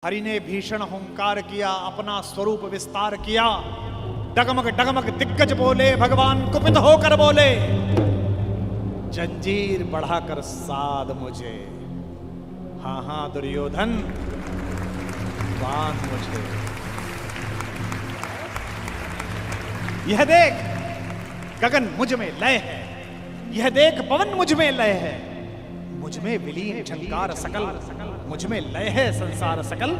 हरि ने भीषण हुंकार किया, अपना स्वरूप विस्तार किया। डगमग डगमग दिग्गज बोले, भगवान कुपित होकर बोले, जंजीर बढ़ाकर साध मुझे। हाँ हाँ दुर्योधन, बांध मुझे। यह देख गगन मुझ में लय है, यह देख पवन मुझ में लय है, मुझ में विलीन झंकार सकल, मुझ में लय है संसार सकल।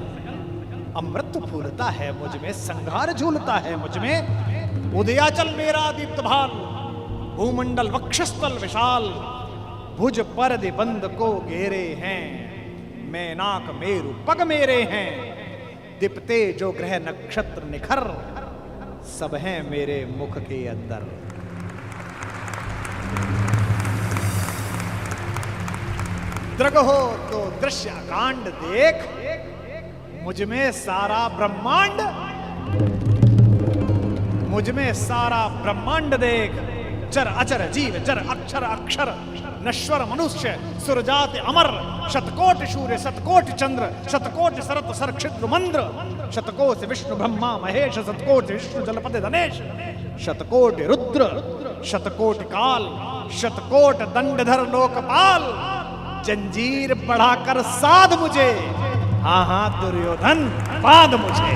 अमृत फूलता है मुझ में, संघार झूलता है मुझ में। उदयाचल मेरा दीप्त भाल, भूमंडल वक्षस्थल विशाल। भुज पर दिबंध को घेरे हैं, मैनाक मेरु पग मेरे हैं। दीप्ते जो ग्रह नक्षत्र निखर, सब हैं मेरे मुख के अंदर। दृग हो तो दृश्य कांड देख, मुझ में सारा ब्रह्मांड, मुझ में सारा ब्रह्मांड देख। चर अचर जीव, जर अक्षर अक्षर, नश्वर मनुष्य, सुरजात अमर। शतकोटि सूर्य, शतकोटि चंद्र, शतकोटि सरत सर क्षिद्र मंद्र। शतकोटि विष्णु ब्रह्मा महेश, शतकोटि विष्णु जलपति धनेश। शतकोटि रुद्र, शतकोटि काल, शतकोट दंडधर लोकपाल। जंजीर बढ़ाकर साध मुझे, हाँ हाँ दुर्योधन, बांध मुझे।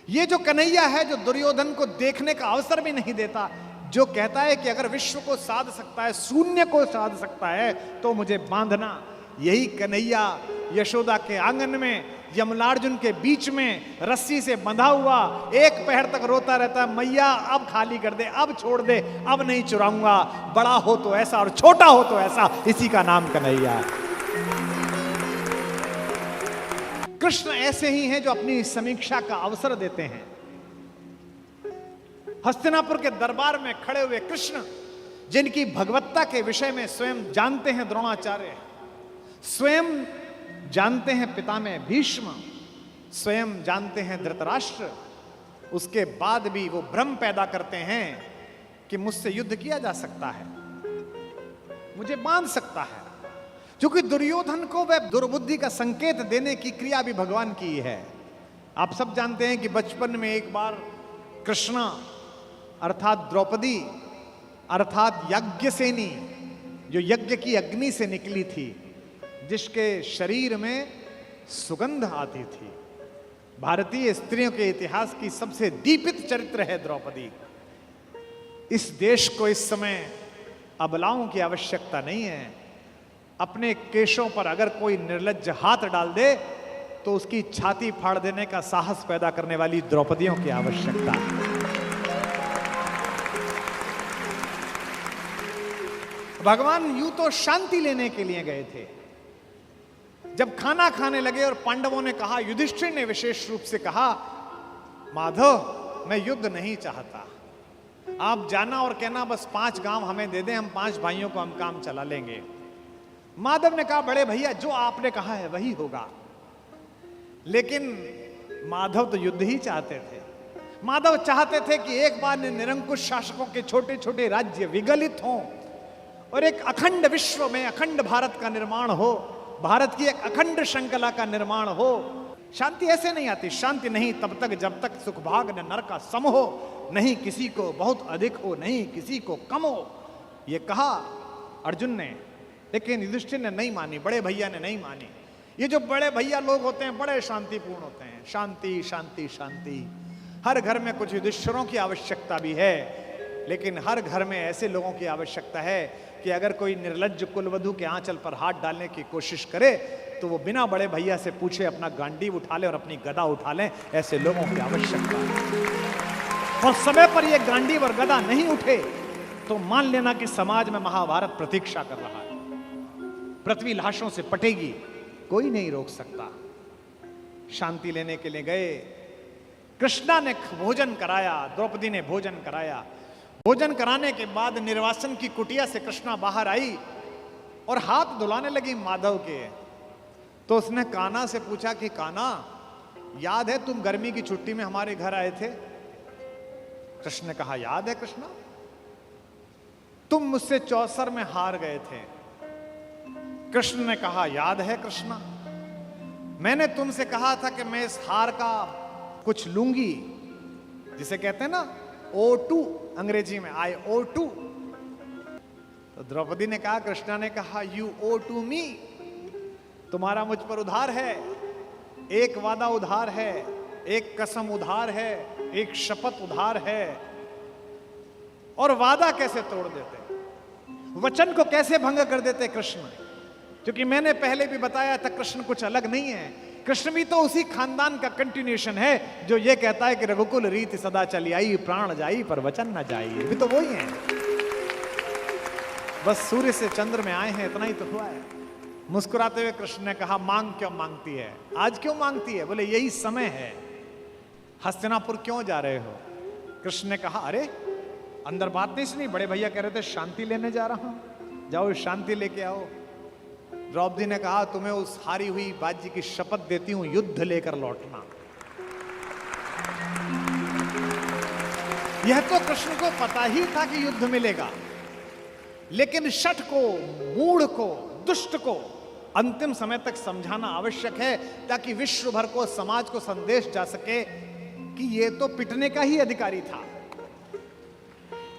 ये जो कन्हैया है, जो दुर्योधन को देखने का अवसर भी नहीं देता, जो कहता है कि अगर विश्व को साध सकता है, शून्य को साध सकता है, तो मुझे बांधना। यही कन्हैया यशोदा के आंगन में, यमलार्जुन के बीच में रस्सी से बंधा हुआ एक पहर तक रोता रहता है, मैया अब खाली कर दे, अब छोड़ दे, अब नहीं चुराऊंगा। बड़ा हो तो ऐसा और छोटा हो तो ऐसा, इसी का नाम कन्हैया। कृष्ण ऐसे ही हैं जो अपनी समीक्षा का अवसर देते हैं। हस्तिनापुर के दरबार में खड़े हुए कृष्ण, जिनकी भगवत्ता के विषय में स्वयं जानते हैं द्रोणाचार्य, स्वयं जानते हैं पितामह भीष्म, स्वयं जानते हैं धृतराष्ट्र, उसके बाद भी वो भ्रम पैदा करते हैं कि मुझसे युद्ध किया जा सकता है, मुझे बांध सकता है। क्योंकि दुर्योधन को वह दुर्बुद्धि का संकेत देने की क्रिया भी भगवान की है। आप सब जानते हैं कि बचपन में एक बार कृष्णा अर्थात द्रौपदी अर्थात यज्ञसेनी, जो यज्ञ की अग्नि से निकली थी, जिसके शरीर में सुगंध आती थी, भारतीय स्त्रियों के इतिहास की सबसे दीपित चरित्र है द्रौपदी। इस देश को इस समय अबलाओं की आवश्यकता नहीं है। अपने केशों पर अगर कोई निर्लज्ज हाथ डाल दे तो उसकी छाती फाड़ देने का साहस पैदा करने वाली द्रौपदियों की आवश्यकता है। भगवान यूं तो शांति लेने के लिए गए थे। जब खाना खाने लगे और पांडवों ने कहा, युधिष्ठिर ने विशेष रूप से कहा, माधव मैं युद्ध नहीं चाहता, आप जाना और कहना बस 5 गांव हमें दे दें, हम 5 भाइयों को हम काम चला लेंगे। माधव ने कहा, बड़े भैया जो आपने कहा है वही होगा। लेकिन माधव तो युद्ध ही चाहते थे। माधव चाहते थे कि एक बार निरंकुश शासकों के छोटे छोटे राज्य विगलित हों और एक अखंड विश्व में अखंड भारत का निर्माण हो, भारत की एक अखंड श्रृंखला का निर्माण हो। शांति ऐसे नहीं आती। शांति नहीं तब तक जब तक सुखभाग न नर का सम हो, नहीं किसी को बहुत अधिक हो, नहीं किसी को कम हो। ये कहा अर्जुन ने, लेकिन युधिष्ठिर ने नहीं मानी, बड़े भैया ने नहीं मानी। ये जो बड़े भैया लोग होते हैं बड़े शांतिपूर्ण होते हैं। शांति शांति शांति। हर घर में कुछ युधिष्ठिरों की आवश्यकता भी है, लेकिन हर घर में ऐसे लोगों की आवश्यकता है कि अगर कोई निर्लज्ज कुलवधू के आंचल पर हाथ डालने की कोशिश करे तो वो बिना बड़े भैया से पूछे अपना गांडीव उठा ले और अपनी गदा उठा ले। ऐसे लोगों की आवश्यकता है। और समय पर ये गांडीव और गदा नहीं उठे तो मान लेना कि समाज में महाभारत प्रतीक्षा कर रहा है। पृथ्वी लाशों से पटेगी, कोई नहीं रोक सकता। शांति लेने के लिए गए। कृष्णा ने भोजन कराया, द्रौपदी ने भोजन कराया। भोजन कराने के बाद निर्वासन की कुटिया से कृष्णा बाहर आई और हाथ धुलाने लगी माधव के। तो उसने कान्हा से पूछा कि कान्हा, याद है तुम गर्मी की छुट्टी में हमारे घर आए थे? कृष्ण ने कहा, याद है कृष्णा, तुम मुझसे चौसर में हार गए थे। कृष्ण ने कहा, याद है कृष्णा, मैंने तुमसे कहा था कि मैं इस हार का कुछ लूंगी, जिसे कहते हैं ना O2 अंग्रेजी में, I O2। तो द्रौपदी ने कहा, कृष्णा ने कहा, यू ओ टू मी, तुम्हारा मुझ पर उधार है, एक वादा उधार है, एक कसम उधार है, एक शपथ उधार है। और वादा कैसे तोड़ देते, वचन को कैसे भंग कर देते कृष्ण, क्योंकि मैंने पहले भी बताया था कृष्ण कुछ अलग नहीं है। कृष्ण भी तो उसी खानदान का कंटिन्यूएशन है जो ये कहता है कि रघुकुल रीति सदा चली आई, प्राण जाई पर वचन न जाई, भी तो वही है। बस सूर्य से चंद्र में आए हैं, इतना ही तो हुआ है। मुस्कुराते हुए कृष्ण ने कहा, मांग क्यों मांगती है, आज क्यों मांगती है? बोले यही समय है। हस्तिनापुर क्यों जा रहे हो? कृष्ण ने कहा, अरे अंदर बात नहीं सुनी, बड़े भैया कह रहे थे शांति लेने जा रहा हूं, जाओ शांति लेके आओ। द्रौपदी ने कहा, तुम्हें उस हारी हुई बाजी की शपथ देती हूं, युद्ध लेकर लौटना। यह तो कृष्ण को पता ही था कि युद्ध मिलेगा, लेकिन शठ को, मूढ़ को, दुष्ट को अंतिम समय तक समझाना आवश्यक है, ताकि विश्व भर को, समाज को संदेश जा सके कि यह तो पिटने का ही अधिकारी था।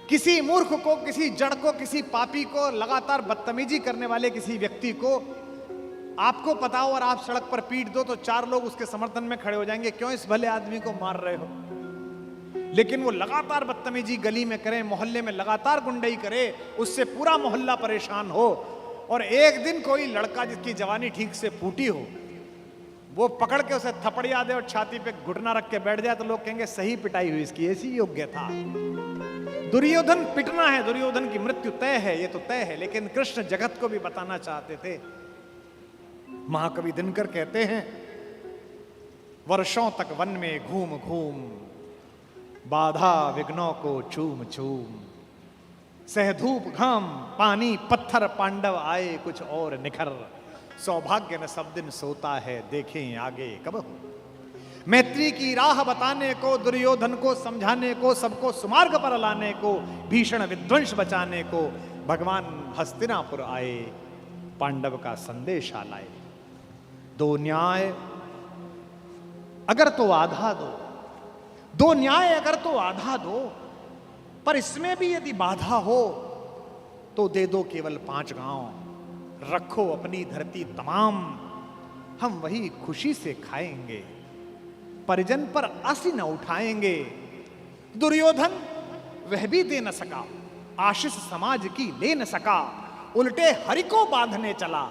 किसी मूर्ख को, किसी जड़ को, किसी पापी को, लगातार बदतमीजी करने वाले किसी व्यक्ति को आपको पता हो और आप सड़क पर पीट दो तो 4 लोग उसके समर्थन में खड़े हो जाएंगे, क्यों इस भले आदमी को मार रहे हो। लेकिन वो लगातार बदतमीजी गली में करे, मोहल्ले में लगातार गुंडई करे, उससे पूरा मोहल्ला परेशान हो, और एक दिन कोई लड़का जिसकी जवानी ठीक से फूटी हो, वो पकड़ के उसे थपड़िया दे और छाती पे घुटना रख के बैठ जाए, तो लोग कहेंगे सही पिटाई हुई इसकी, ऐसी योग्य था। दुर्योधन पिटना है, दुर्योधन की मृत्यु तय है, ये तो तय है। लेकिन कृष्ण जगत को भी बताना चाहते थे। महाकवि दिनकर कहते हैं, वर्षों तक वन में घूम घूम, बाधा विघ्नों को चूम चूम, सह धूप घाम पानी पत्थर, पांडव आए कुछ और निखर, सौभाग्य न सब दिन सोता है, देखें आगे कब हो। मैत्री की राह बताने को, दुर्योधन को समझाने को, सबको सुमार्ग पर लाने को, भीषण विध्वंस बचाने को भगवान हस्तिनापुर आए, पांडव का संदेशा लाए। 2 न्याय अगर तो आधा दो, 2 न्याय अगर तो आधा दो, पर इसमें भी यदि बाधा हो तो दे दो केवल 5 गांव, रखो अपनी धरती तमाम, हम वही खुशी से खाएंगे, परिजन पर आसी न उठाएंगे। दुर्योधन वह भी दे न सका, आशीष समाज की ले न सका, उल्टे हरि को बांधने चला,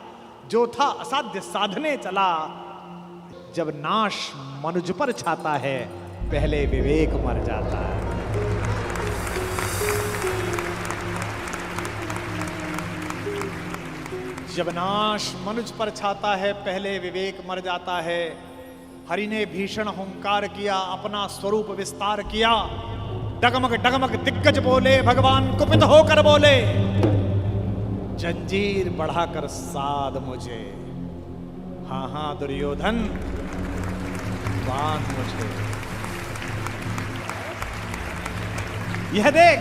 जो था असाध्य साधने चला। जब नाश मनुज पर छाता है, पहले विवेक मर जाता है। जब नाश मनुज पर छाता है, पहले विवेक मर जाता है। हरि ने भीषण हुंकार किया, अपना स्वरूप विस्तार किया, डगमग डगमग दिग्गज बोले, भगवान कुपित होकर बोले, जंजीर बढ़ाकर साध मुझे, हाँ हाँ दुर्योधन बांध मुझे। यह देख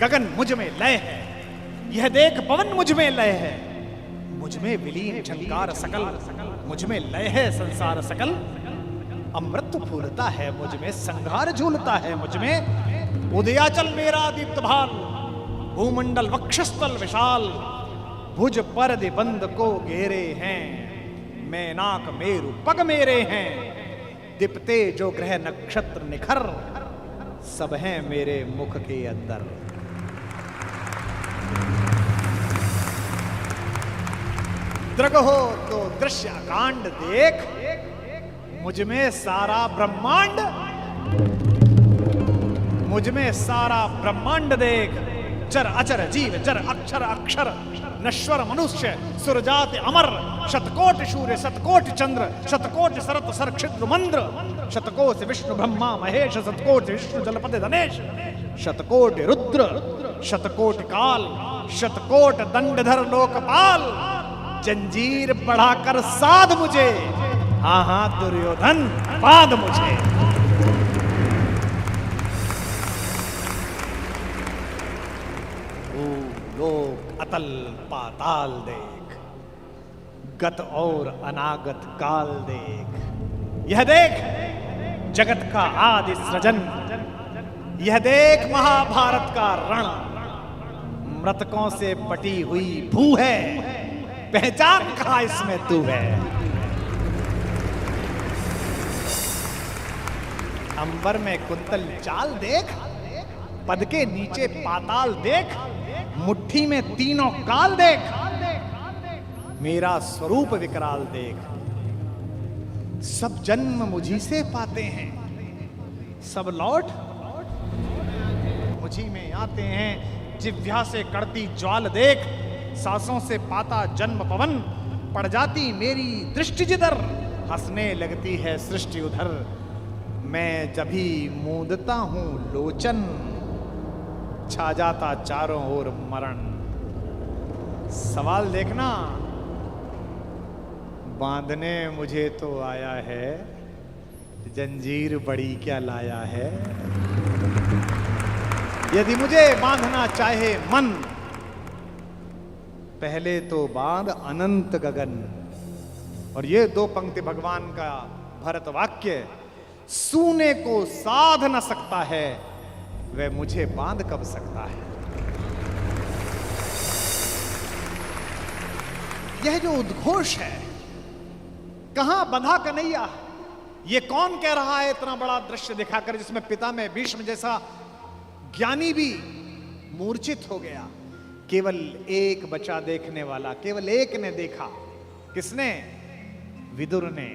गगन मुझ में लय है, यह देख पवन मुझ में लय है, मुझ में विलीन झंकार सकल, मुझ में लय है संसार सकल। अमृत फूलता है मुझ में, संघार झूलता है मुझ में, उदयाचल मेरा दीप्त भाल, भूमंडल वक्षस्थल विशाल, भुज पर दिबंध को घेरे हैं, मैनाक मेरु पग मेरे हैं, दीप्ते जो ग्रह नक्षत्र निखर, सब हैं मेरे मुख के अंदर। दृग हो तो दृश्य कांड देख, मुझ में सारा ब्रह्मांड, मुझ में सारा ब्रह्मांड देख, चर अचर जीव जर अक्षर अक्षर, नश्वर मनुष्य सुरजात अमर, शतकोट सूर्य शतकोट चंद्र, शतकोट सरत सर क्षिद्र मंद्र, शतकोट विष्णु ब्रह्मा महेश, शतकोट विष्णु जलपति धनेश, शतकोट रुद्र शतकोट काल, शतकोट दंडधर लोकपाल, जंजीर बढ़ाकर साध मुझे, हाँ हाँ दुर्योधन बांध मुझे। ओ लोक अतल पाताल देख, गत और अनागत काल देख, यह देख जगत का आदि सृजन, यह देख महाभारत का रण, मृतकों से पटी हुई भू है, पहचान कहां इसमें तू है। अंबर में कुंतल चाल देख, पद के नीचे पाताल देख, मुट्ठी में तीनों काल देख, मेरा स्वरूप विकराल देख। सब जन्म मुझी से पाते हैं, सब लौट मुझी में आते हैं। जिह्वा से कड़ती ज्वाल देख, सांसों से पाता जन्म पवन, पड़ जाती मेरी दृष्टि जिधर, हंसने लगती है सृष्टि उधर। मैं जभी मूंदता हूं लोचन, छा जाता चारों ओर मरण। सवाल देखना, बांधने मुझे तो आया है, जंजीर बड़ी क्या लाया है। यदि मुझे बांधना चाहे मन, पहले तो बांध अनंत गगन। और ये दो पंक्ति भगवान का भरत वाक्य, सूने को साध न सकता है, वह मुझे बांध कब सकता है। यह जो उद्घोष है, कहां बंधा कन्हैया, ये कौन कह रहा है इतना बड़ा दृश्य दिखाकर, जिसमें पिता में भीष्म जैसा ज्ञानी भी मूर्छित हो गया। केवल एक बचा देखने वाला, केवल एक ने देखा। किसने? विदुर ने।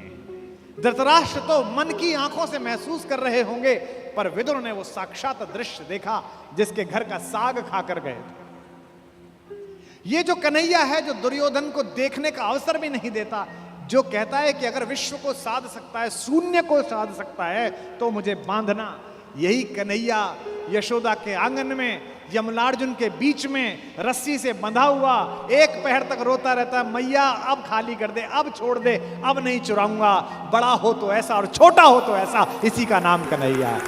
धृतराष्ट्र तो मन की आंखों से महसूस कर रहे होंगे, पर विदुर ने वो साक्षात दृश्य देखा जिसके घर का साग खाकर गए। ये जो कन्हैया है, जो दुर्योधन को देखने का अवसर भी नहीं देता, जो कहता है कि अगर विश्व को साध सकता है, शून्य को साध सकता है, तो मुझे बांधना। यही कन्हैया यशोदा के आंगन में, यमलार्जुन के बीच में रस्सी से बंधा हुआ एक पहर तक रोता रहता, मैया अब खाली कर दे, अब छोड़ दे, अब नहीं चुराऊंगा। बड़ा हो तो ऐसा और छोटा हो तो ऐसा, इसी का नाम कन्हैया है।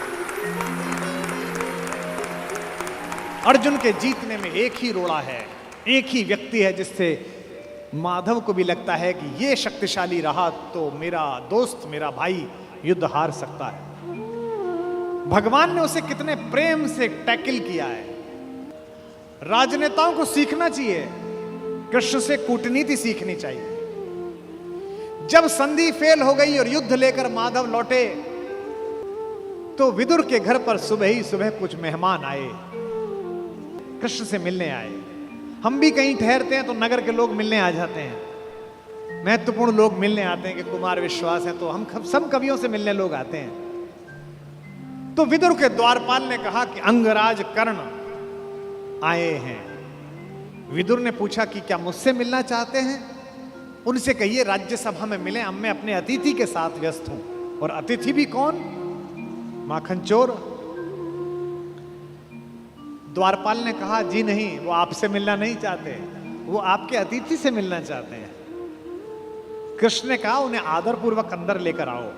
अर्जुन के जीतने में एक ही रोड़ा है, एक ही व्यक्ति है जिससे माधव को भी लगता है कि ये शक्तिशाली रहा तो मेरा दोस्त, मेरा भाई युद्ध हार सकता है। भगवान ने उसे कितने प्रेम से टैकल किया है। राजनेताओं को सीखना चाहिए, कृष्ण से कूटनीति सीखनी चाहिए। जब संधि फेल हो गई और युद्ध लेकर माधव लौटे, तो विदुर के घर पर सुबह ही सुबह कुछ मेहमान आए, कृष्ण से मिलने आए। हम भी कहीं ठहरते हैं तो नगर के लोग मिलने आ जाते हैं, महत्वपूर्ण लोग मिलने आते हैं कि कुमार विश्वास है, तो हम सब कवियों से मिलने लोग आते हैं। तो विदुर के द्वारपाल ने कहा कि अंगराज कर्ण आए हैं। विदुर ने पूछा कि क्या मुझसे मिलना चाहते हैं? उनसे कहिए राज्यसभा में मिले, अब मैं अपने अतिथि के साथ व्यस्त हूं। और अतिथि भी कौन? माखन चोर। द्वारपाल ने कहा जी नहीं, वो आपसे मिलना नहीं चाहते, वो आपके अतिथि से मिलना चाहते हैं। कृष्ण ने कहा उन्हें आदरपूर्वक अंदर लेकर आओ।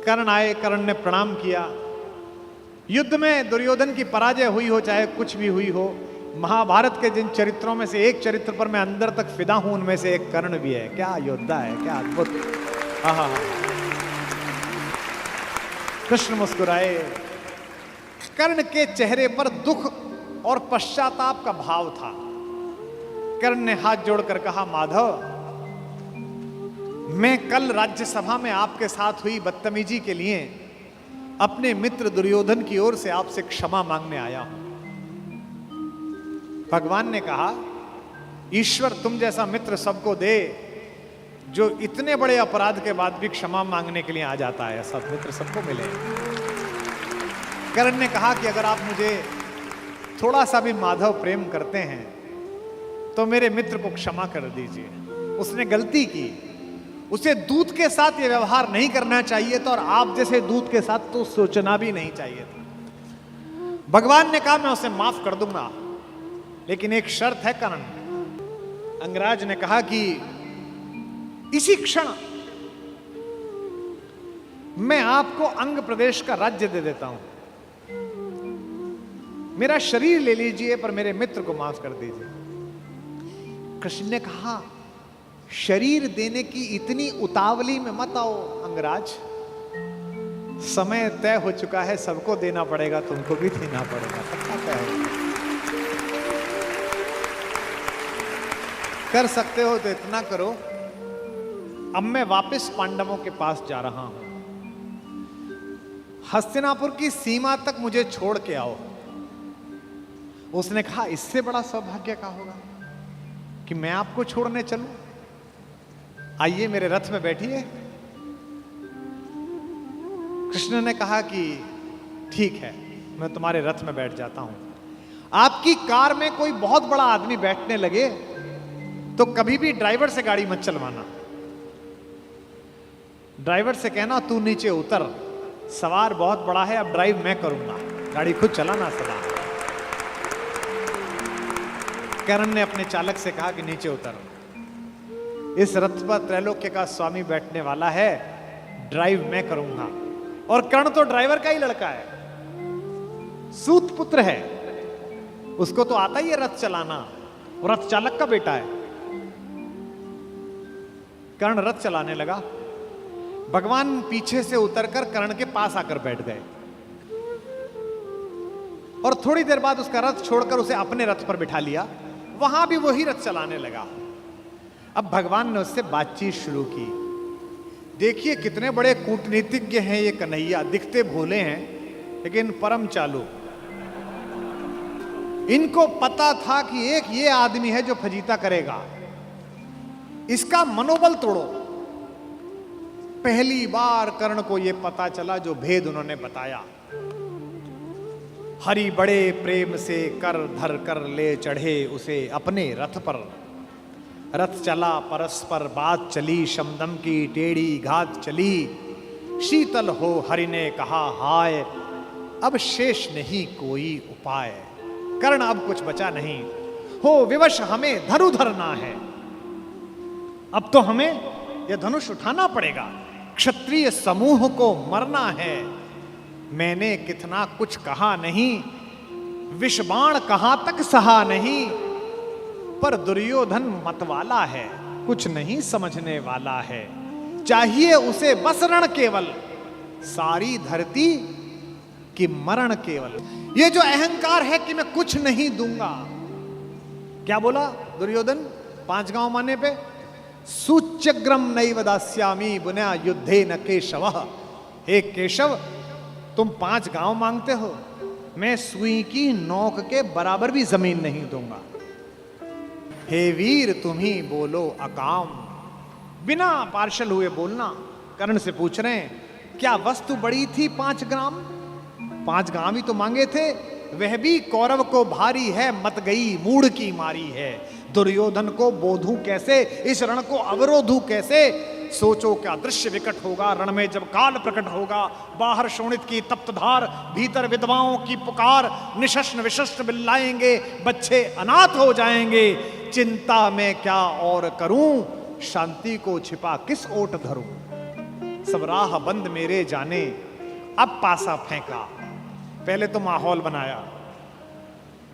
कर्ण आए, कर्ण ने प्रणाम किया। युद्ध में दुर्योधन की पराजय हुई हो, चाहे कुछ भी हुई हो, महाभारत के जिन चरित्रों में से एक चरित्र पर मैं अंदर तक फिदा हूं, उनमें से एक कर्ण भी है। क्या योद्धा है, क्या अद्भुत। हाँ। कृष्ण मुस्कुराए। कर्ण के चेहरे पर दुख और पश्चाताप का भाव था। कर्ण ने हाथ जोड़कर कहा, माधव, मैं कल राज्यसभा में आपके साथ हुई बदतमीजी के लिए अपने मित्र दुर्योधन की ओर से आपसे क्षमा मांगने आया हूं। भगवान ने कहा, ईश्वर तुम जैसा मित्र सबको दे, जो इतने बड़े अपराध के बाद भी क्षमा मांगने के लिए आ जाता है। ऐसा मित्र सबको मिले। कर्ण ने कहा कि अगर आप मुझे थोड़ा सा भी माधव प्रेम करते हैं तो मेरे मित्र को क्षमा कर दीजिए। उसने गलती की, उसे दूत के साथ ये व्यवहार नहीं करना चाहिए था, और आप जैसे दूत के साथ तो सोचना भी नहीं चाहिए था। भगवान ने कहा मैं उसे माफ कर दूंगा, लेकिन एक शर्त है कर्ण। अंगराज ने कहा कि इसी क्षण मैं आपको अंग प्रदेश का राज्य दे देता हूं, मेरा शरीर ले लीजिए, पर मेरे मित्र को माफ कर दीजिए। कृष्ण ने कहा शरीर देने की इतनी उतावली में मत आओ अंगराज, समय तय हो चुका है, सबको देना पड़ेगा, तुमको भी देना पड़ेगा, पक्का तय है। कर सकते हो तो इतना करो, अब मैं वापस पांडवों के पास जा रहा हूं, हस्तिनापुर की सीमा तक मुझे छोड़ के आओ। उसने कहा इससे बड़ा सौभाग्य का होगा कि मैं आपको छोड़ने चलूं? आइए मेरे रथ में बैठिए। कृष्ण ने कहा कि ठीक है, मैं तुम्हारे रथ में बैठ जाता हूं। आपकी कार में कोई बहुत बड़ा आदमी बैठने लगे तो कभी भी ड्राइवर से गाड़ी मत चलवाना। ड्राइवर से कहना तू नीचे उतर, सवार बहुत बड़ा है, अब ड्राइव मैं करूंगा, गाड़ी खुद चलाना सदा। कर्ण ने अपने चालक से कहा कि नीचे उतर, इस रथ पर त्रैलोक्य का स्वामी बैठने वाला है, ड्राइव मैं करूंगा। और कर्ण तो ड्राइवर का ही लड़का है, सूत पुत्र है, उसको तो आता ही है रथ चलाना, और रथ चालक का बेटा है। कर्ण रथ चलाने लगा, भगवान पीछे से उतरकर कर्ण के पास आकर बैठ गए और थोड़ी देर बाद उसका रथ छोड़कर उसे अपने रथ पर बिठा लिया, वहां भी वही रथ चलाने लगा। अब भगवान ने उससे बातचीत शुरू की। देखिए कितने बड़े कूटनीतिज्ञ हैं ये कन्हैया, दिखते भोले हैं लेकिन परम चालू। इनको पता था कि एक ये आदमी है जो फजीता करेगा, इसका मनोबल तोड़ो। पहली बार कर्ण को यह पता चला जो भेद उन्होंने बताया। हरि बड़े प्रेम से कर धर कर ले चढ़े उसे अपने रथ पर, रथ चला परस्पर बात चली, शमदम की टेढ़ी घात चली। शीतल हो हरि ने कहा हाय, अब शेष नहीं कोई उपाय। कर्ण अब कुछ बचा नहीं, हो विवश हमें धनु धरना है, अब तो हमें यह धनुष उठाना पड़ेगा, क्षत्रिय समूह को मरना है। मैंने कितना कुछ कहा नहीं, विषबाण कहां तक सहा नहीं, पर दुर्योधन मतवाला है, कुछ नहीं समझने वाला है। चाहिए उसे बस रण केवल, सारी धरती की मरण केवल। ये जो अहंकार है कि मैं कुछ नहीं दूंगा, क्या बोला दुर्योधन 5 गांव माने पे? सूच्यग्रम नैव दास्यामि बुना युद्धे न केशव। हे केशव, तुम 5 गांव मांगते हो, मैं सुई की नोक के बराबर भी जमीन नहीं दूंगा। हे वीर तुम ही बोलो अकाम। बिना पार्शल हुए बोलना। कर्ण से पूछ रहे हैं क्या वस्तु बड़ी थी 5 ग्राम? 5 ग्राम ही तो मांगे थे, वह भी कौरव को भारी है, मत गई मूढ़ की मारी है। दुर्योधन को बोधूं कैसे, इस रण को अवरोधूं कैसे? सोचो क्या दृश्य विकट होगा रण में जब काल प्रकट होगा। बाहर शोणित की तप्त धार, भीतर विधवाओं की पुकार। निशस्त्र विशस्त्र बिल्लाएंगे, बच्चे अनाथ हो जाएंगे। चिंता में क्या और करूं, शांति को छिपा किस ओट धरूं। सब राह बंद मेरे जाने, अब पासा फेंका। पहले तो माहौल बनाया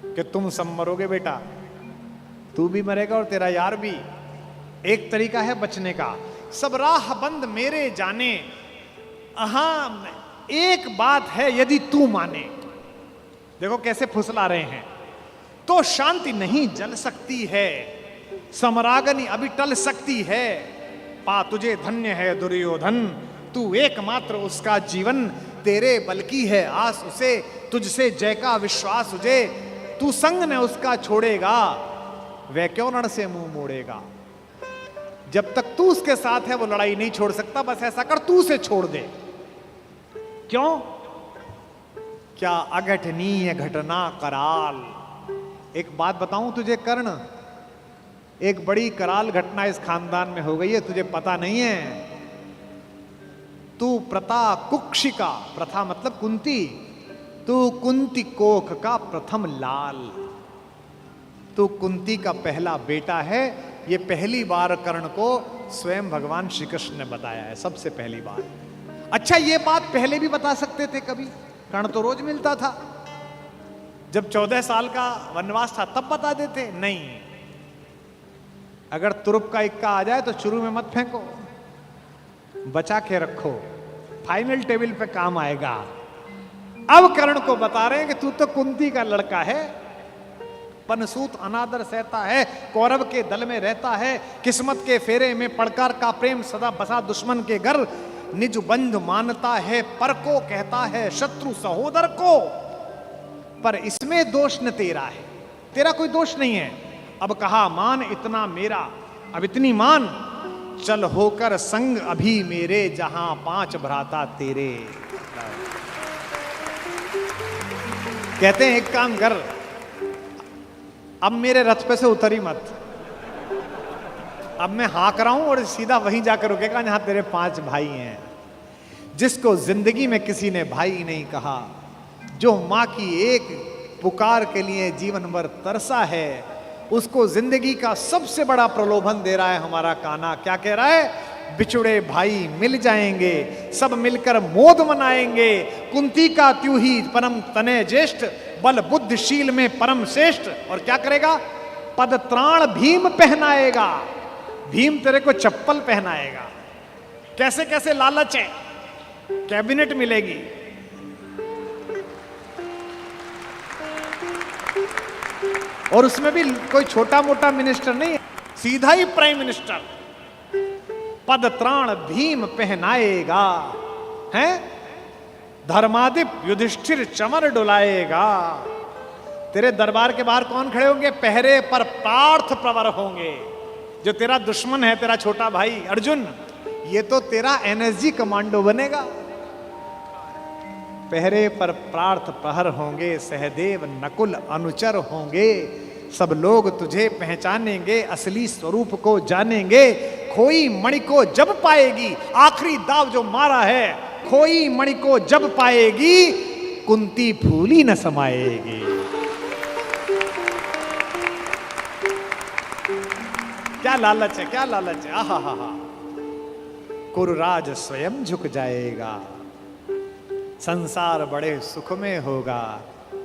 कि तुम सब मरोगे बेटा, तू भी मरेगा और तेरा यार भी। एक तरीका है बचने का, सब राह बंद मेरे जाने। हां एक बात है, यदि तू माने, देखो कैसे फुसला रहे हैं, तो शांति नहीं जल सकती है, समरागनी अभी टल सकती है। पा तुझे धन्य है दुर्योधन, तू एकमात्र उसका जीवन, तेरे बल की है आस उसे, तुझसे जय का विश्वास उजे। तू संग ने उसका छोड़ेगा, वह क्यों रण से मुंह मोड़ेगा। जब तक तू उसके साथ है वो लड़ाई नहीं छोड़ सकता। बस ऐसा कर, तू उसे छोड़ दे। क्यों? क्या अघटनीय घटना कराल। एक बात बताऊं तुझे कर्ण, एक बड़ी कराल घटना इस खानदान में हो गई है, तुझे पता नहीं है। तू प्रता कुक्षिका, प्रथा मतलब कुंती, तू कुंती कोख का प्रथम लाल, तू कुंती का पहला बेटा है। ये पहली बार कर्ण को स्वयं भगवान श्री कृष्ण ने बताया है, सबसे पहली बार। अच्छा ये बात पहले भी बता सकते थे कभी, कर्ण तो रोज मिलता था। जब 14 साल का वनवास था तब बता देते, नहीं। अगर तुरुप का इक्का आ जाए तो शुरू में मत फेंको, बचा के रखो, फाइनल टेबल पे काम आएगा। अब कर्ण को बता रहे हैं कि तू तो कुंती का लड़का है, पनसूत अनादर सहता है, कौरव के दल में रहता है, किस्मत के फेरे में पड़कर का प्रेम सदा बसा दुश्मन के घर, निज बंधु मानता है पर को कहता है शत्रु सहोदर को। पर इसमें दोष न तेरा है, तेरा कोई दोष नहीं है। अब कहा मान इतना मेरा, अब इतनी मान, चल होकर संग अभी मेरे जहां 5 भ्राता तेरे। कहते हैं एक काम कर, अब मेरे रथ पे से उतरी मत, अब मैं हाँक रहा हूं और सीधा वहीं जाकर रुकेगा जहां तेरे 5 भाई हैं। जिसको जिंदगी में किसी ने भाई नहीं कहा, जो मां की एक पुकार के लिए जीवन भर तरसा है, उसको जिंदगी का सबसे बड़ा प्रलोभन दे रहा है हमारा कान्हा। क्या कह रहा है? बिछुड़े भाई मिल जाएंगे, सब मिलकर मोद मनाएंगे, कुंती का त्यू ही परम तने ज्येष्ठ, बल बुद्धिशील में परम श्रेष्ठ। और क्या करेगा? पद त्राण भीम पहनाएगा, भीम तेरे को चप्पल पहनाएगा। कैसे कैसे लालच है, कैबिनेट मिलेगी, और उसमें भी कोई छोटा मोटा मिनिस्टर नहीं, सीधा ही प्राइम मिनिस्टर। पद त्राण भीम पहनाएगा, हैं? धर्मादिप युधिष्ठिर चमर डुलाएगा। तेरे दरबार के बाहर कौन खड़े होंगे? पहरे पर पार्थ प्रवर होंगे। जो तेरा दुश्मन है, तेरा छोटा भाई अर्जुन, ये तो तेरा एनएसजी कमांडो बनेगा। पहरे पर पार्थ प्रहर होंगे, सहदेव नकुल अनुचर होंगे, सब लोग तुझे पहचानेंगे, असली स्वरूप को जानेंगे। खोई मणि को जब पाएगी, आखिरी दाव जो मारा है, खोई मणि को जब पाएगी, कुंती फूली न समाएगी। क्या लालच है, क्या लालच है। आहा हा हा। कुरुराज स्वयं झुक जाएगा, संसार बड़े सुख में होगा,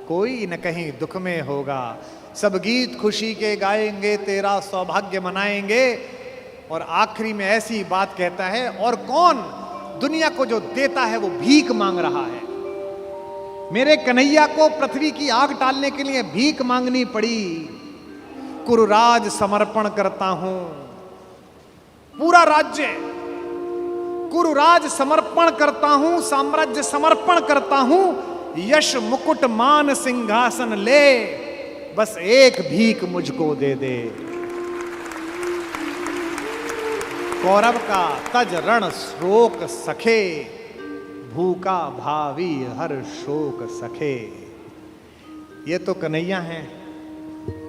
कोई न कहीं दुख में होगा। सब गीत खुशी के गाएंगे, तेरा सौभाग्य मनाएंगे। और आखिरी में ऐसी बात कहता है, और कौन दुनिया को जो देता है वो भीख मांग रहा है। मेरे कन्हैया को पृथ्वी की आग टालने के लिए भीख मांगनी पड़ी। कुरुराज समर्पण करता हूं, पूरा राज्य कुरुराज समर्पण करता हूं, साम्राज्य समर्पण करता हूं, यश मुकुट मान सिंहासन ले, बस एक भीख मुझको दे दे। कौरव का तज रण शोक सखे, भूखा भावी हर शोक सखे। ये तो कन्हैया हैं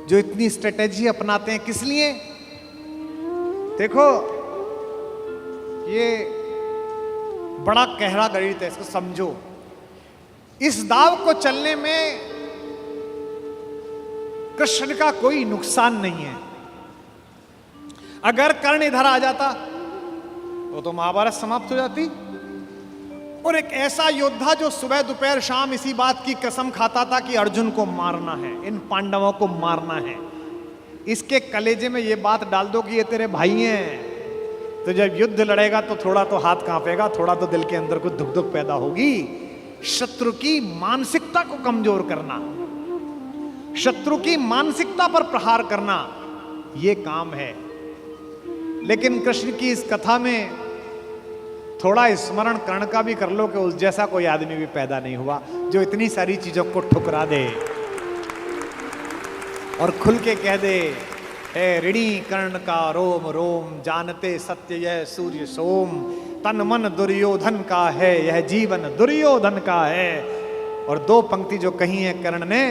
जो इतनी स्ट्रेटेजी अपनाते हैं। किस लिए? देखो, ये बड़ा गहरा गणित है, इसको समझो। इस दाव को चलने में कृष्ण का कोई नुकसान नहीं है। अगर कर्ण इधर आ जाता तो महाभारत समाप्त हो जाती, और एक ऐसा योद्धा जो सुबह दोपहर शाम इसी बात की कसम खाता था कि अर्जुन को मारना है, इन पांडवों को मारना है, इसके कलेजे में ये बात डाल दो कि ये तेरे भाई हैं, तो जब युद्ध लड़ेगा तो थोड़ा तो हाथ कांपेगा, थोड़ा तो दिल के अंदर कुछ धुक धुक पैदा होगी। शत्रु की मानसिकता को कमजोर करना, शत्रु की मानसिकता पर प्रहार करना, यह काम है। लेकिन कृष्ण की इस कथा में थोड़ा स्मरण कर्ण का भी कर लो कि उस जैसा कोई आदमी भी पैदा नहीं हुआ जो इतनी सारी चीजों को ठुकरा दे और खुल के कह दे, हे ऋणी कर्ण का रोम रोम, जानते सत्य यह सूर्य सोम, तन मन दुर्योधन का है, यह जीवन दुर्योधन का है। और 2 पंक्ति जो कही है कर्ण ने,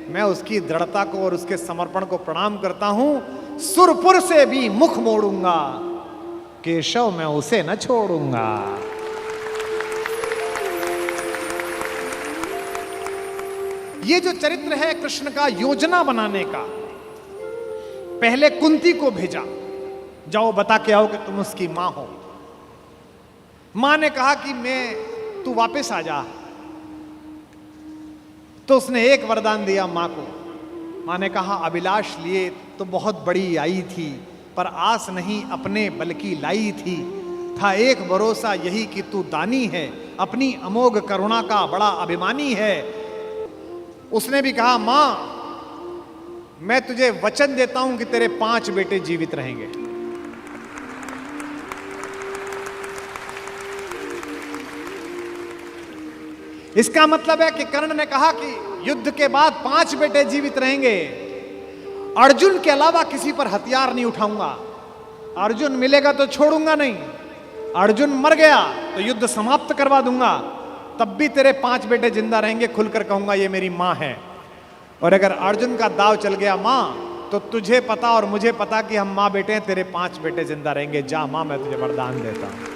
मैं उसकी दृढ़ता को और उसके समर्पण को प्रणाम करता हूं। सुरपुर से भी मुख मोड़ूंगा, केशव मैं उसे न छोड़ूंगा। ये जो चरित्र है कृष्ण का योजना बनाने का, पहले कुंती को भेजा, जाओ बता के आओ कि तुम उसकी मां हो। मां ने कहा कि तू वापस आ जा, तो उसने एक वरदान दिया मां को। मां ने कहा अभिलाष लिए तो बहुत बड़ी आई थी, पर आस नहीं अपने बल की लाई थी। था एक भरोसा यही कि तू दानी है, अपनी अमोघ करुणा का बड़ा अभिमानी है। उसने भी कहा, मां मैं तुझे वचन देता हूं कि तेरे 5 बेटे जीवित रहेंगे। इसका मतलब है कि कर्ण ने कहा कि युद्ध के बाद 5 बेटे जीवित रहेंगे। अर्जुन के अलावा किसी पर हथियार नहीं उठाऊंगा। अर्जुन मिलेगा तो छोड़ूंगा नहीं। अर्जुन मर गया तो युद्ध समाप्त करवा दूंगा, तब भी तेरे 5 बेटे जिंदा रहेंगे। खुलकर कहूंगा ये मेरी मां है। और अगर अर्जुन का दाव चल गया मां, तो तुझे पता और मुझे पता कि हम मां बेटे हैं, तेरे 5 बेटे जिंदा रहेंगे। जा मां, मैं तुझे वरदान देता हूं।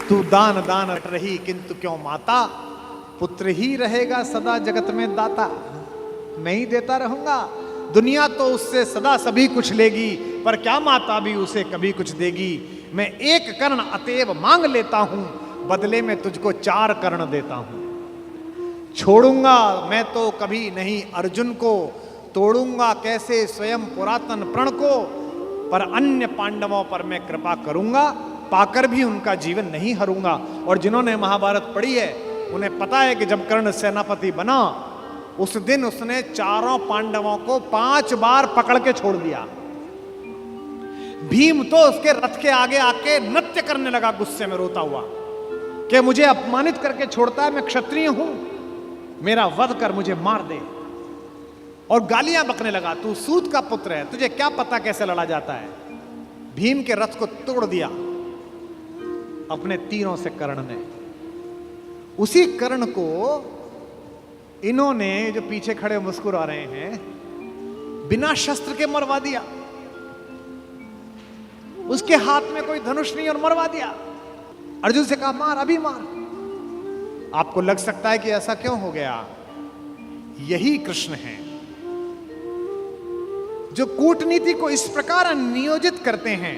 तू दान दान हट रही किंतु क्यों माता, पुत्र ही रहेगा सदा जगत में दाता। मैं ही देता रहूंगा। दुनिया तो उससे सदा सभी कुछ लेगी, पर क्या माता भी उसे कभी कुछ देगी। मैं एक कर्ण अतएव मांग लेता हूं, बदले में तुझको 4 कर्ण देता हूं। छोड़ूंगा मैं तो कभी नहीं अर्जुन को, तोड़ूंगा कैसे स्वयं पुरातन प्रण को। पर अन्य पांडवों पर मैं कृपा करूंगा, पाकर भी उनका जीवन नहीं हरूंगा। और जिन्होंने महाभारत पढ़ी है उन्हें पता है कि जब कर्ण सेनापति बना, उस दिन उसने 4 पांडवों को 5 बार पकड़ के छोड़ दिया। भीम तो उसके रथ के आगे आके नृत्य करने लगा, गुस्से में रोता हुआ कि मुझे अपमानित करके छोड़ता है, मैं क्षत्रिय हूं, मेरा वध कर मुझे मार दे। और गालियां बकने लगा, तू सूत का पुत्र है, तुझे क्या पता कैसे लड़ा जाता है। भीम के रथ को तोड़ दिया अपने तीरों से कर्ण ने। उसी कर्ण को इन्होंने, जो पीछे खड़े मुस्कुरा रहे हैं, बिना शस्त्र के मरवा दिया। उसके हाथ में कोई धनुष नहीं और मरवा दिया। अर्जुन से कहा मार, अभी मार। आपको लग सकता है कि ऐसा क्यों हो गया। यही कृष्ण हैं जो कूटनीति को इस प्रकार नियोजित करते हैं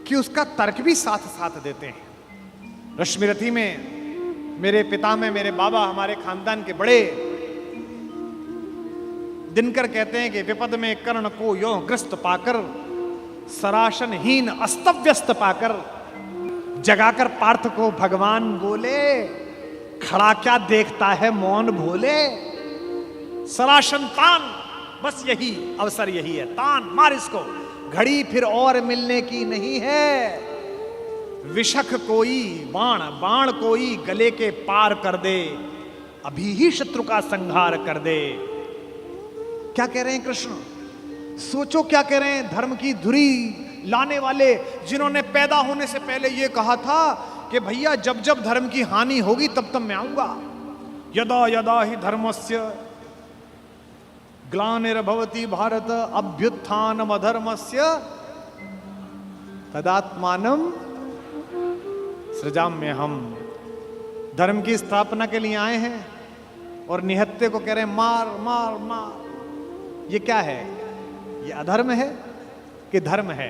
कि उसका तर्क भी साथ साथ देते हैं। रश्मिरथी में मेरे पिता में मेरे बाबा, हमारे खानदान के बड़े दिनकर कहते हैं कि विपद में कर्ण को यो ग्रस्त पाकर, सराशनहीन अस्तव्यस्त पाकर, जगाकर पार्थ को भगवान बोले, खड़ा क्या देखता है मौन भोले। सराशन तान, बस यही अवसर यही है, तान मार इसको, घड़ी फिर और मिलने की नहीं है। विषख कोई बाण, बाण कोई गले के पार कर दे, अभी ही शत्रु का संहार कर दे। क्या कह रहे हैं कृष्ण, सोचो क्या कह रहे हैं। धर्म की धुरी लाने वाले, जिन्होंने पैदा होने से पहले यह कहा था कि भैया जब जब धर्म की हानि होगी तब तब मैं आऊंगा। यदा यदा ही धर्मस्य ग्लानिर्भवति भारत अभ्युत्थानम अधर्मस्य तदात्मानम सृजाम्य। हम धर्म की स्थापना के लिए आए हैं और निहत्ते को कह रहे हैं मार मार मार। ये क्या है, ये अधर्म है कि धर्म है।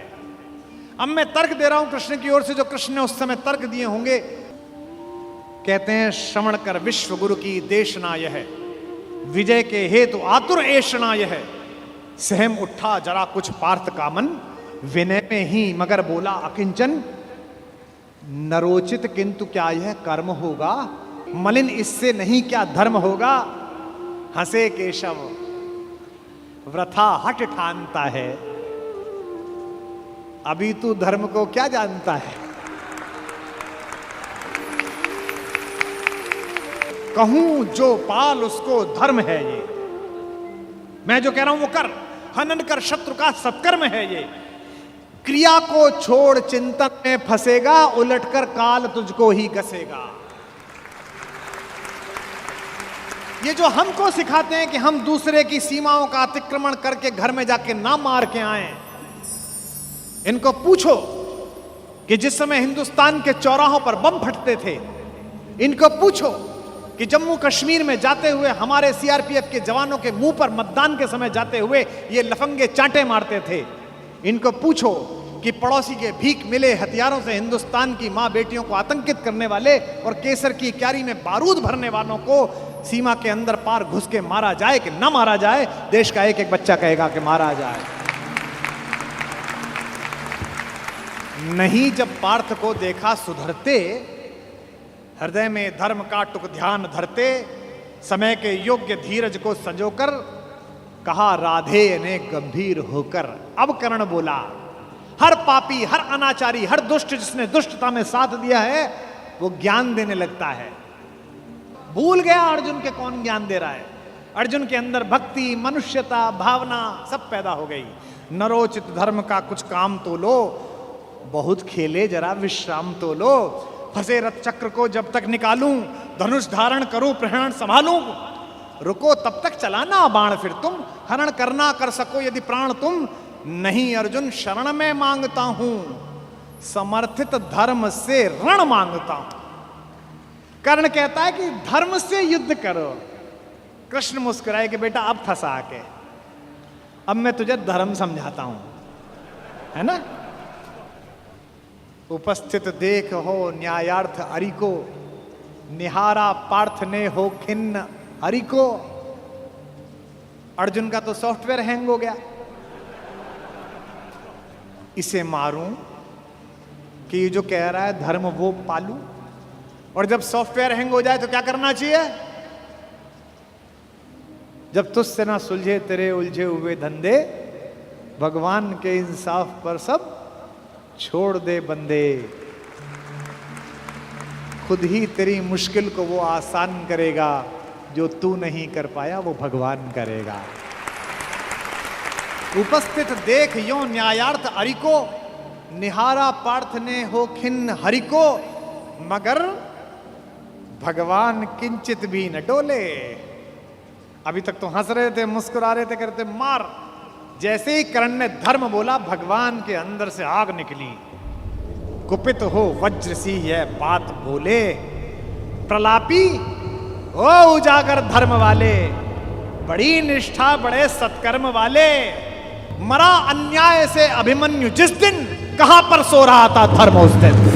अब मैं तर्क दे रहा हूं कृष्ण की ओर से, जो कृष्ण ने उस समय तर्क दिए होंगे। कहते हैं श्रवण कर विश्व गुरु की देशना यह, विजय के हेतु आतुर ऐषणा यह। सहम उठा जरा कुछ पार्थ कामन, विनय में ही मगर बोला अकिंचन। नरोचित किंतु क्या यह कर्म होगा, मलिन इससे नहीं क्या धर्म होगा। हंसे केशव व्रथा हट ठानता है, अभी तू धर्म को क्या जानता है। कहूं जो पाल उसको धर्म है ये, मैं जो कह रहा हूं वो कर। हनन कर शत्रु का सत्कर्म है ये। क्रिया को छोड़ चिंतन में फंसेगा, उलटकर काल तुझको ही गसेगा। ये जो हमको सिखाते हैं कि हम दूसरे की सीमाओं का अतिक्रमण करके घर में जाके ना मार के आए, इनको पूछो कि जिस समय हिंदुस्तान के चौराहों पर बम फटते थे, इनको पूछो कि जम्मू कश्मीर में जाते हुए हमारे सीआरपीएफ के जवानों के मुंह पर मतदान के समय जाते हुए ये लफंगे चांटे मारते थे। इनको पूछो कि पड़ोसी के भीख मिले हथियारों से हिंदुस्तान की मां बेटियों को आतंकित करने वाले और केसर की क्यारी में बारूद भरने वालों को सीमा के अंदर पार घुस के मारा जाए कि ना मारा जाए, देश का एक एक बच्चा कहेगा कि मारा जाए। नहीं जब पार्थ को देखा सुधरते, हृदय में धर्म का टुक ध्यान धरते, समय के योग्य धीरज को संजोकर कहा राधे ने गंभीर होकर। अब कर्ण बोला, हर पापी, हर अनाचारी, हर दुष्ट जिसने दुष्टता में साथ दिया है वो ज्ञान देने लगता है। भूल गया अर्जुन के कौन ज्ञान दे रहा है। अर्जुन के अंदर भक्ति, मनुष्यता, भावना सब पैदा हो गई। नरोचित धर्म का कुछ काम तो लो, बहुत खेले जरा विश्राम तो लो। फंसे रथ चक्र को जब तक निकालूं, धनुष धारण करूं, प्रहरण संभालूं, रुको तब तक चलाना बाण फिर तुम, हरण करना कर सको यदि प्राण तुम। नहीं अर्जुन शरण में मांगता हूं, समर्थित धर्म से रण मांगता हूं। कर्ण कहता है कि धर्म से युद्ध करो। कृष्ण मुस्कुराए कि बेटा अब फंसा के, अब मैं तुझे धर्म समझाता हूं, है ना। उपस्थित देख हो न्यायार्थ हरि को, निहारा पार्थ ने हो खिन्न हरि को। अर्जुन का तो सॉफ्टवेयर हैंग हो गया। इसे मारूं कि ये जो कह रहा है धर्म वो पालूं। और जब सॉफ्टवेयर हैंग हो जाए तो क्या करना चाहिए? जब तुझसे ना सुलझे तेरे उलझे हुए धंधे, भगवान के इंसाफ पर सब छोड़ दे बंदे। खुद ही तेरी मुश्किल को वो आसान करेगा, जो तू नहीं कर पाया वो भगवान करेगा। उपस्थित देख यो न्यायार्थ हरि को, निहारा पार्थ ने हो खिन्न हरि को। मगर भगवान किंचित भी न डोले। अभी तक तो हंस रहे थे, मुस्कुरा रहे थे, करते मार। जैसे ही कर्ण ने धर्म बोला, भगवान के अंदर से आग निकली। कुपित हो वज्र सी यह बात बोले, प्रलापी ओ उजागर धर्म वाले, बड़ी निष्ठा बड़े सत्कर्म वाले। मरा अन्याय से अभिमन्यु जिस दिन, कहां पर सो रहा था धर्म उस दिन।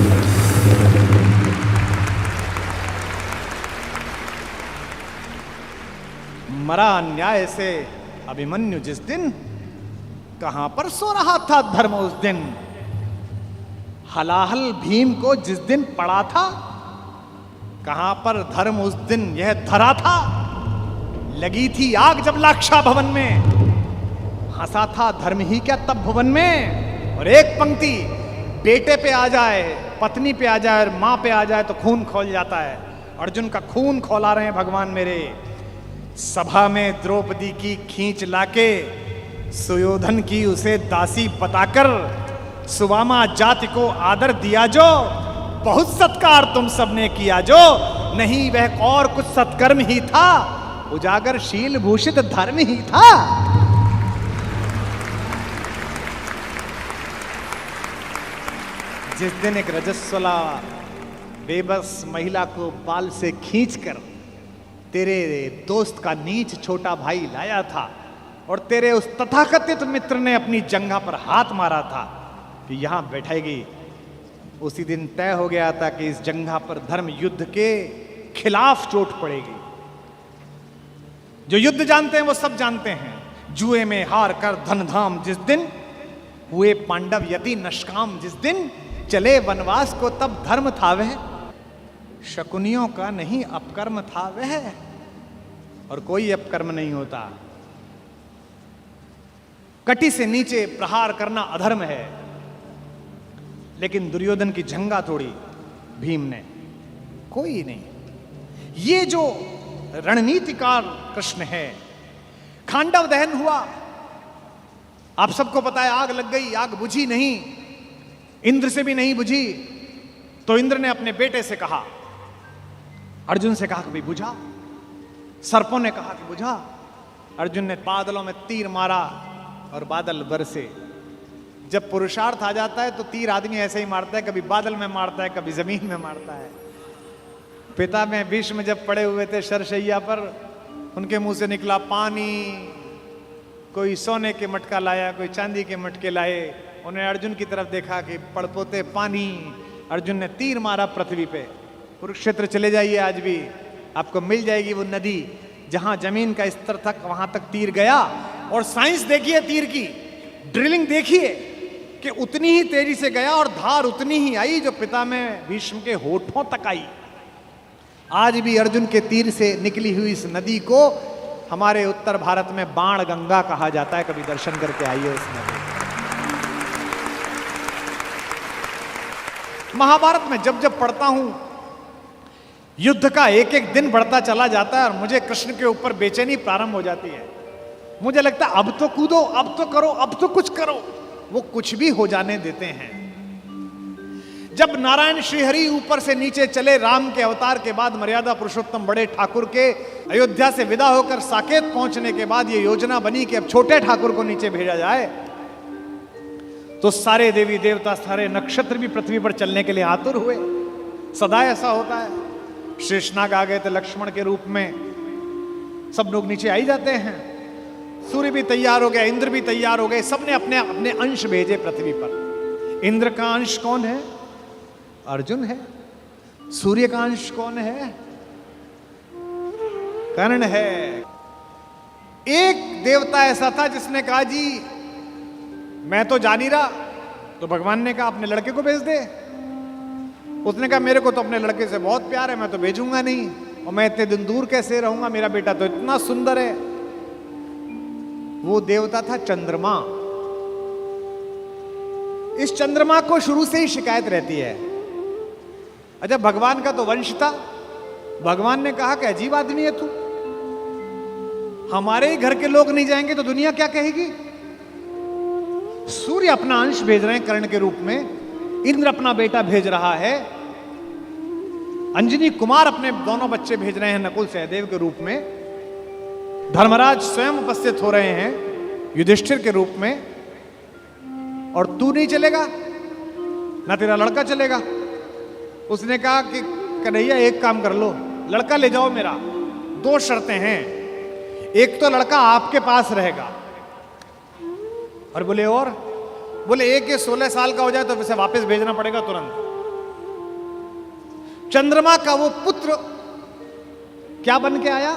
मरा अन्याय से अभिमन्यु जिस दिन, कहां पर सो रहा था धर्म उस दिन। हलाहल भीम को जिस दिन पड़ा था, कहां पर धर्म उस दिन यह धरा था। लगी थी आग जब लाक्षा भवन में, हंसा था धर्म ही क्या तब भुवन में। और एक पंक्ति, बेटे पे आ जाए, पत्नी पे आ जाए और मां पे आ जाए तो खून खौल जाता है। अर्जुन का खून खौला रहे हैं भगवान मेरे। सभा में द्रौपदी की खींच लाके, सुयोधन की उसे दासी बताकर, सुवामा जाति को आदर दिया जो, बहुत सत्कार तुम सबने किया जो। नहीं वह और कुछ सत्कर्म ही था, उजागर शील भूषित धर्म ही था। जिस दिन एक रजस्वला बेबस महिला को बाल से खींचकर तेरे दोस्त का नीच छोटा भाई लाया था, और तेरे उस तथाकथित मित्र ने अपनी जंघा पर हाथ मारा था कि यहां बैठेगी, उसी दिन तय हो गया था कि इस जंघा पर धर्म युद्ध के खिलाफ चोट पड़ेगी। जो युद्ध जानते हैं वो सब जानते हैं, जुए में हार कर धन धाम जिस दिन, हुए पांडव यति नष्काम जिस दिन, चले वनवास को तब धर्म था वह, शकुनियों का नहीं अपकर्म था वह। और कोई अपकर्म नहीं होता। कटी से नीचे प्रहार करना अधर्म है, लेकिन दुर्योधन की जंघा तोड़ी भीम ने, कोई नहीं। ये जो रणनीतिकार कृष्ण है। खांडव दहन हुआ, आप सबको पता है, आग लग गई, आग बुझी नहीं, इंद्र से भी नहीं बुझी। तो इंद्र ने अपने बेटे से कहा, अर्जुन से कहा कि भाई बुझा। सर्पों ने कहा कि बुझा। अर्जुन ने बादलों में तीर मारा और बादल बरसे। जब पुरुषार्थ आ जाता है तो तीर आदमी ऐसे ही मारता है, कभी बादल में मारता है, कभी जमीन में मारता है। पिता में भीष्म जब पड़े हुए थे शरशैया पर, उनके मुंह से निकला पानी। कोई सोने के मटका लाया, कोई चांदी के मटके लाए। उन्हें अर्जुन की तरफ देखा कि पड़पोते पानी। अर्जुन ने तीर मारा पृथ्वी पे। कुरुक्षेत्र चले जाइए आज भी, आपको मिल जाएगी वो नदी जहां जमीन का स्तर तक, वहां तक तीर गया। और साइंस देखिए तीर की, ड्रिलिंग देखिए कि उतनी ही तेजी से गया और धार उतनी ही आई जो पिता में भीष्म के होठों तक आई। आज भी अर्जुन के तीर से निकली हुई इस नदी को हमारे उत्तर भारत में बाण गंगा कहा जाता है। कभी दर्शन करके आइए इस नदी। महाभारत में जब जब पढ़ता हूं, युद्ध का एक एक दिन बढ़ता चला जाता है और मुझे कृष्ण के ऊपर बेचैनी प्रारंभ हो जाती है। मुझे लगता है अब तो कूदो, अब तो करो, अब तो कुछ करो। वो कुछ भी हो जाने देते हैं। जब नारायण श्रीहरि ऊपर से नीचे चले, राम के अवतार के बाद मर्यादा पुरुषोत्तम बड़े ठाकुर के अयोध्या से विदा होकर साकेत पहुंचने के बाद ये योजना बनी कि अब छोटे ठाकुर को नीचे भेजा जाए, तो सारे देवी देवता, सारे नक्षत्र भी पृथ्वी पर चलने के लिए आतुर हुए। सदा ऐसा होता है। शेषनाग आ गए थे लक्ष्मण के रूप में, सब लोग नीचे आ ही जाते हैं। सूर्य भी तैयार हो गया, इंद्र भी तैयार हो गए, सबने अपने अपने अंश भेजे पृथ्वी पर। इंद्र का अंश कौन है? अर्जुन है। सूर्य का अंश कौन है? कर्ण है। एक देवता ऐसा था जिसने कहा जी मैं तो जा नहीं रहा, तो भगवान ने कहा अपने लड़के को भेज दे। उसने कहा मेरे को तो अपने लड़के से बहुत प्यार है, मैं तो भेजूंगा नहीं, और मैं इतने दिन दूर कैसे रहूंगा, मेरा बेटा तो इतना सुंदर है। वो देवता था चंद्रमा। इस चंद्रमा को शुरू से ही शिकायत रहती है। अच्छा, भगवान का तो वंश था। भगवान ने कहा कि अजीब आदमी है तू, हमारे ही घर के लोग नहीं जाएंगे तो दुनिया क्या कहेगी। सूर्य अपना अंश भेज रहे हैं कर्ण के रूप में, इंद्र अपना बेटा भेज रहा है, अंजनी कुमार अपने दोनों बच्चे भेज रहे हैं नकुल सहदेव के रूप में, धर्मराज स्वयं उपस्थित हो रहे हैं युधिष्ठिर के रूप में, और तू नहीं चलेगा, ना तेरा लड़का चलेगा। उसने कहा कि कन्हैया एक काम कर लो, लड़का ले जाओ मेरा, दो शर्तें हैं, एक तो लड़का आपके पास रहेगा, और बोले एक ये 16 साल का हो जाए तो इसे वापस भेजना पड़ेगा तुरंत। चंद्रमा का वो पुत्र क्या बन के आया?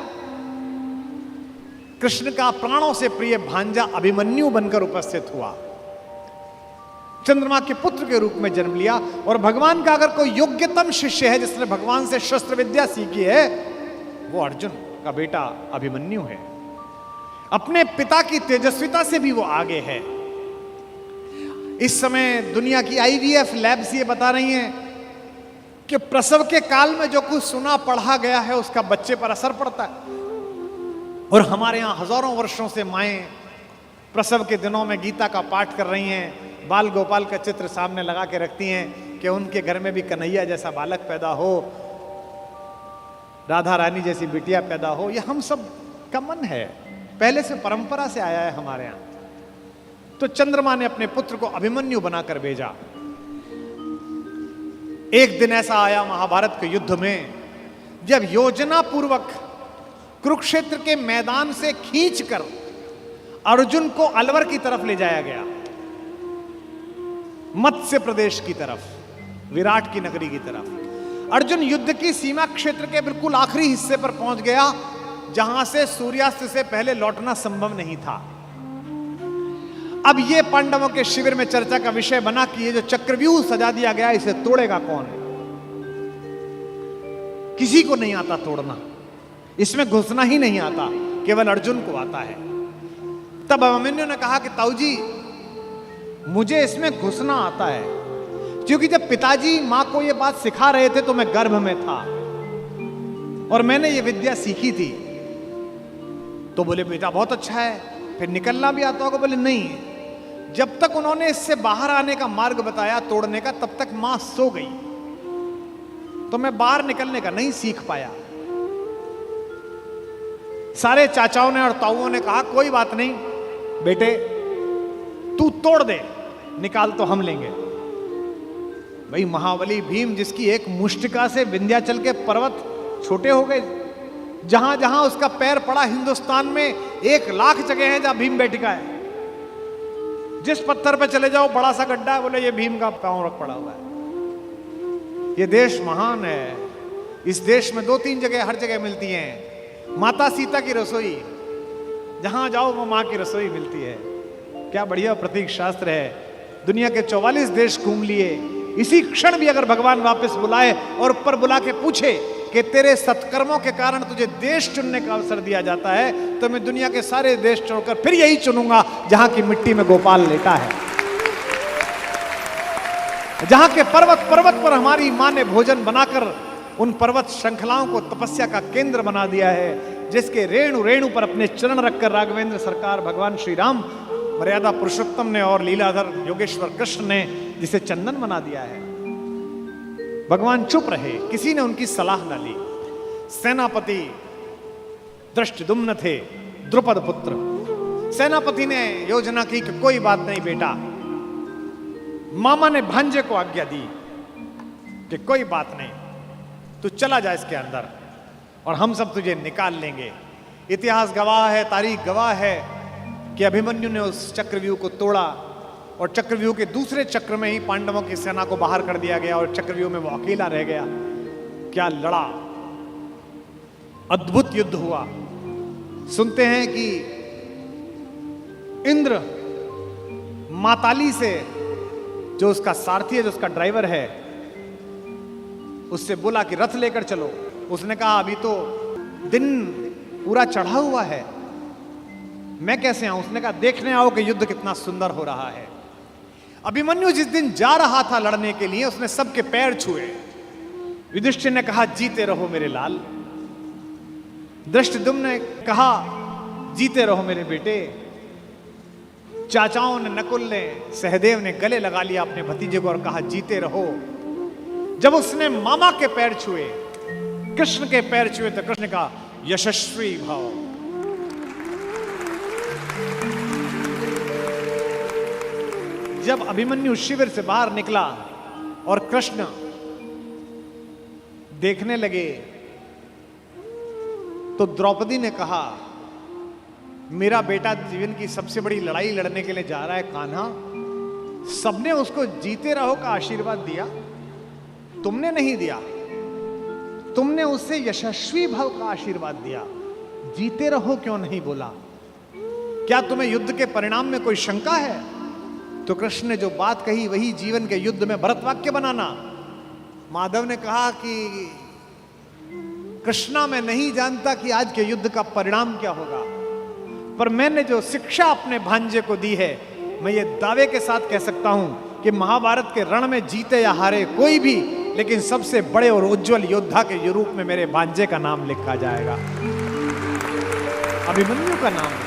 कृष्ण का प्राणों से प्रिय भांजा अभिमन्यु बनकर उपस्थित हुआ। चंद्रमा के पुत्र के रूप में जन्म लिया। और भगवान का अगर कोई योग्यतम शिष्य है जिसने भगवान से शस्त्र विद्या सीखी है, वो अर्जुन का बेटा अभिमन्यु है। अपने पिता की तेजस्विता से भी वो आगे है। इस समय दुनिया की IVF लैब्स ये बता रही हैं कि प्रसव के काल में जो कुछ सुना पढ़ा गया है उसका बच्चे पर असर पड़ता है। और हमारे यहां हजारों वर्षों से माएं प्रसव के दिनों में गीता का पाठ कर रही हैं, बाल गोपाल का चित्र सामने लगा के रखती हैं कि उनके घर में भी कन्हैया जैसा बालक पैदा हो, राधा रानी जैसी बिटिया पैदा हो। ये हम सब का मन है, पहले से परंपरा से आया है हमारे यहां। तो चंद्रमा ने अपने पुत्र को अभिमन्यु बनाकर भेजा। एक दिन ऐसा आया महाभारत के युद्ध में जब योजना पूर्वक कुरुक्षेत्र के मैदान से खींचकर अर्जुन को अलवर की तरफ ले जाया गया, मत्स्य प्रदेश की तरफ, विराट की नगरी की तरफ। अर्जुन युद्ध की सीमा क्षेत्र के बिल्कुल आखिरी हिस्से पर पहुंच गया जहां से सूर्यास्त से पहले लौटना संभव नहीं था। अब यह पांडवों के शिविर में चर्चा का विषय बना कि ये जो चक्रव्यूह सजा दिया गया इसे तोड़ेगा कौन? किसी को नहीं आता तोड़ना, इसमें घुसना ही नहीं आता, केवल अर्जुन को आता है। तब अभिमन्यु ने कहा कि ताऊजी मुझे इसमें घुसना आता है, क्योंकि जब पिताजी मां को यह बात सिखा रहे थे तो मैं गर्भ में था और मैंने ये विद्या सीखी थी। तो बोले बेटा बहुत अच्छा है, फिर निकलना भी आता होगा? बोले नहीं, जब तक उन्होंने इससे बाहर आने का मार्ग बताया तोड़ने का, तब तक मां सो गई, तो मैं बाहर निकलने का नहीं सीख पाया। सारे चाचाओं ने और ताऊओं ने कहा कोई बात नहीं बेटे, तू तोड़ दे, निकाल तो हम लेंगे। भाई महाबली भीम जिसकी एक मुष्टिका से विंध्याचल के पर्वत छोटे हो गए, जहां जहां उसका पैर पड़ा हिंदुस्तान में 1 लाख जगह है जहां भीम बैठिका है। जिस पत्थर पे चले जाओ बड़ा सा गड्ढा है, बोले ये भीम का पांव रख पड़ा हुआ है। ये देश महान है, इस देश में 2-3 जगह, हर जगह मिलती हैं माता सीता की रसोई। जहां जाओ वो मां की रसोई मिलती है। क्या बढ़िया प्रतीक शास्त्र है। दुनिया के 44 देश घूम लिए। इसी क्षण भी अगर भगवान वापस बुलाए और ऊपर बुला के पूछे कि तेरे सत्कर्मों के कारण तुझे देश चुनने का अवसर दिया जाता है, तो मैं दुनिया के सारे देश छोड़कर फिर यही चुनूंगा जहां की मिट्टी में गोपाल लेटा है, जहां के पर्वत पर्वत पर हमारी मां ने भोजन बनाकर उन पर्वत श्रृंखलाओं को तपस्या का केंद्र बना दिया है, जिसके रेणु रेणु पर अपने चरण रखकर राघवेंद्र सरकार भगवान श्री राम मर्यादा पुरुषोत्तम ने और लीलाधर योगेश्वर कृष्ण ने जिसे चंदन बना दिया है। भगवान चुप रहे, किसी ने उनकी सलाह न ली। सेनापति दृष्टद्युम्न थे, द्रुपद पुत्र। सेनापति ने योजना की कि कोई बात नहीं बेटा। मामा ने भांजे को आज्ञा दी कि कोई बात नहीं, तू चला जा इसके अंदर और हम सब तुझे निकाल लेंगे। इतिहास गवाह है, तारीख गवाह है कि अभिमन्यु ने उस चक्रव्यूह को तोड़ा और चक्रव्यूह के दूसरे चक्र में ही पांडवों की सेना को बाहर कर दिया गया और चक्रव्यूह में वो अकेला रह गया। क्या लड़ा, अद्भुत युद्ध हुआ। सुनते हैं कि इंद्र माताली से, जो उसका सारथी है, जो उसका ड्राइवर है, उससे बोला कि रथ लेकर चलो। उसने कहा अभी तो दिन पूरा चढ़ा हुआ है, मैं कैसे आऊं? उसने कहा देखने आओ कि युद्ध कितना सुंदर हो रहा है। अभिमन्यु जिस दिन जा रहा था लड़ने के लिए, उसने सबके पैर छुए। युधिष्ठिर ने कहा जीते रहो मेरे लाल। दृष्टद्युम्न ने कहा जीते रहो मेरे बेटे। चाचाओं ने, नकुल ने, सहदेव ने गले लगा लिया अपने भतीजे को और कहा जीते रहो। जब उसने मामा के पैर छुए, कृष्ण के पैर छुए, तो कृष्ण ने कहा यशस्वी भाव। जब अभिमन्यु शिविर से बाहर निकला और कृष्ण देखने लगे, तो द्रौपदी ने कहा मेरा बेटा जीवन की सबसे बड़ी लड़ाई लड़ने के लिए जा रहा है कान्हा। सबने उसको जीते रहो का आशीर्वाद दिया, तुमने नहीं दिया। तुमने उससे यशस्वी भव का आशीर्वाद दिया, जीते रहो क्यों नहीं बोला? क्या तुम्हें युद्ध के परिणाम में कोई शंका है? तो कृष्ण ने जो बात कही वही जीवन के युद्ध में भरत वाक्य बनाना। माधव ने कहा कि कृष्णा मैं नहीं जानता कि आज के युद्ध का परिणाम क्या होगा, पर मैंने जो शिक्षा अपने भांजे को दी है, मैं ये दावे के साथ कह सकता हूं कि महाभारत के रण में जीते या हारे कोई भी, लेकिन सबसे बड़े और उज्जवल योद्धा के रूप में मेरे भांजे का नाम लिखा जाएगा, अभिमन्यु का नाम।